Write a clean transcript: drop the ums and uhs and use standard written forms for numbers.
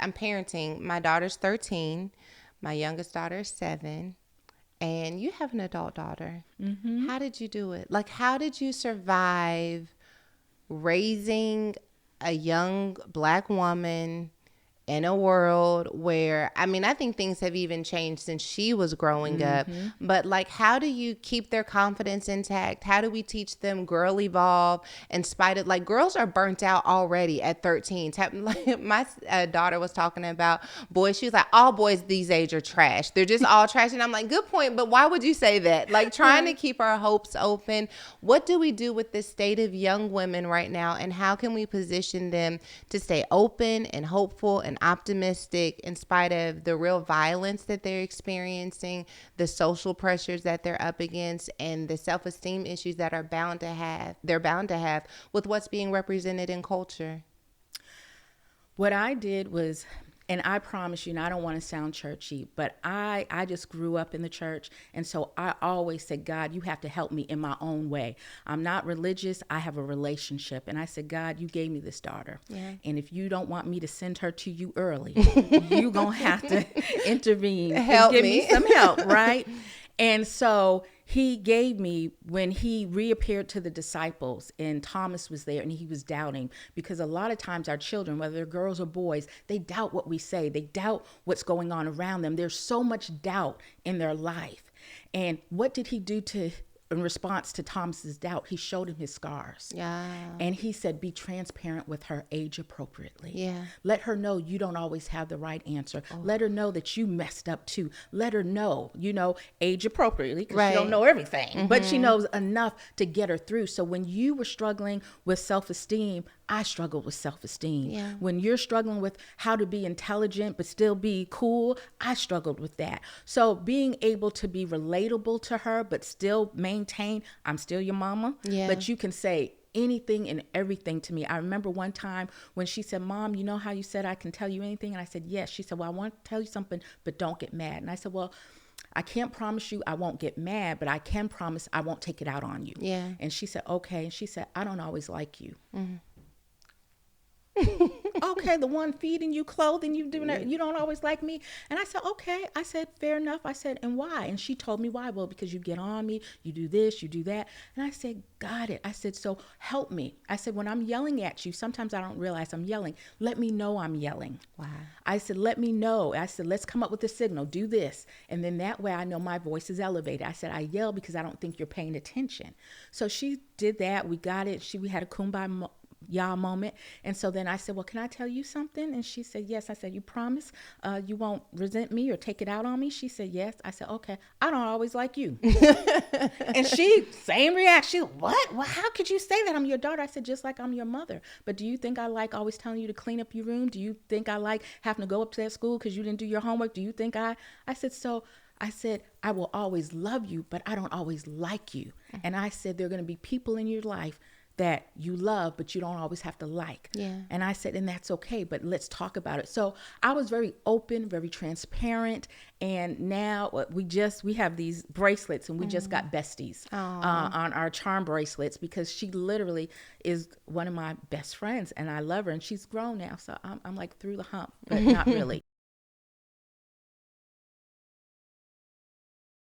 I'm parenting. My daughter's 13. My youngest daughter is 7. And you have an adult daughter. Mm-hmm. How did you do it? Like, how did you survive raising a young Black woman in a world where, I mean, I think things have even changed since she was growing up, but like, how do you keep their confidence intact? How do we teach them girl evolve in spite of, like, girls are burnt out already at 13. Like, my daughter was talking about boys. She was like, all boys these age are trash. They're just all trash. And I'm like, good point, but why would you say that? Like, trying to keep our hopes open. What do we do with the state of young women right now, and how can we position them to stay open and hopeful and optimistic in spite of the real violence that they're experiencing, the social pressures that they're up against, and the self-esteem issues that are bound to have with what's being represented in culture? What I did was, and I promise you, and I don't want to sound churchy, but I just grew up in the church. And so I always said, God, you have to help me in my own way. I'm not religious. I have a relationship. And I said, God, you gave me this daughter. Yeah. And if you don't want me to send her to you early, you're going to have to intervene Help and give me. me some help, right? And so he gave me, when he reappeared to the disciples and Thomas was there and he was doubting, because a lot of times our children, whether they're girls or boys, they doubt what we say. They doubt what's going on around them. There's so much doubt in their life. And what did he do in response to Thomas's doubt? He showed him his scars. Yeah. And he said, be transparent with her, age appropriately. Yeah. Let her know you don't always have the right answer. Let her know that you messed up too. Let her know, age appropriately, because Right. she don't know everything, but she knows enough to get her through. So when you were struggling with self-esteem, I struggled with self-esteem. Yeah. When you're struggling with how to be intelligent but still be cool, I struggled with that. So being able to be relatable to her but still maintain, I'm still your mama, Yeah. but you can say anything and everything to me. I remember one time when she said, Mom, you know how you said I can tell you anything? And I said, yes. She said, well, I want to tell you something, but don't get mad. And I said, well, I can't promise you I won't get mad, but I can promise I won't take it out on you. Yeah. And she said, okay. And she said, I don't always like you. Okay, the one feeding you, clothing you, doing that, you don't always like me. And I said, okay. I said, fair enough. I said, and why? And she told me why. Well, because you get on me, you do this, you do that. And I said, got it. I said, so help me. I said, when I'm yelling at you, sometimes I don't realize I'm yelling. Let me know I'm yelling. Wow. I said, let me know. I said, let's come up with a signal, do this. And then that way I know my voice is elevated. I said, I yell because I don't think you're paying attention. So she did that. We got it. We had a kumbaya moment. And so then I said, well, can I tell you something? And she said, yes. I said, you promise you won't resent me or take it out on me? She said, yes. I said, okay. I don't always like you. And she, same reaction. What? Well, how could you say that? I'm your daughter. I said, just like I'm your mother. But do you think I like always telling you to clean up your room? Do you think I like having to go up to that school because you didn't do your homework? Do you think I said, I will always love you, but I don't always like you. And I said, there are going to be people in your life that you love, but you don't always have to like. Yeah. And I said, and that's okay, but let's talk about it. So I was very open, very transparent. And now we have these bracelets, and we just got besties on our charm bracelets, because she literally is one of my best friends and I love her, and she's grown now. So I'm like through the hump, but not really.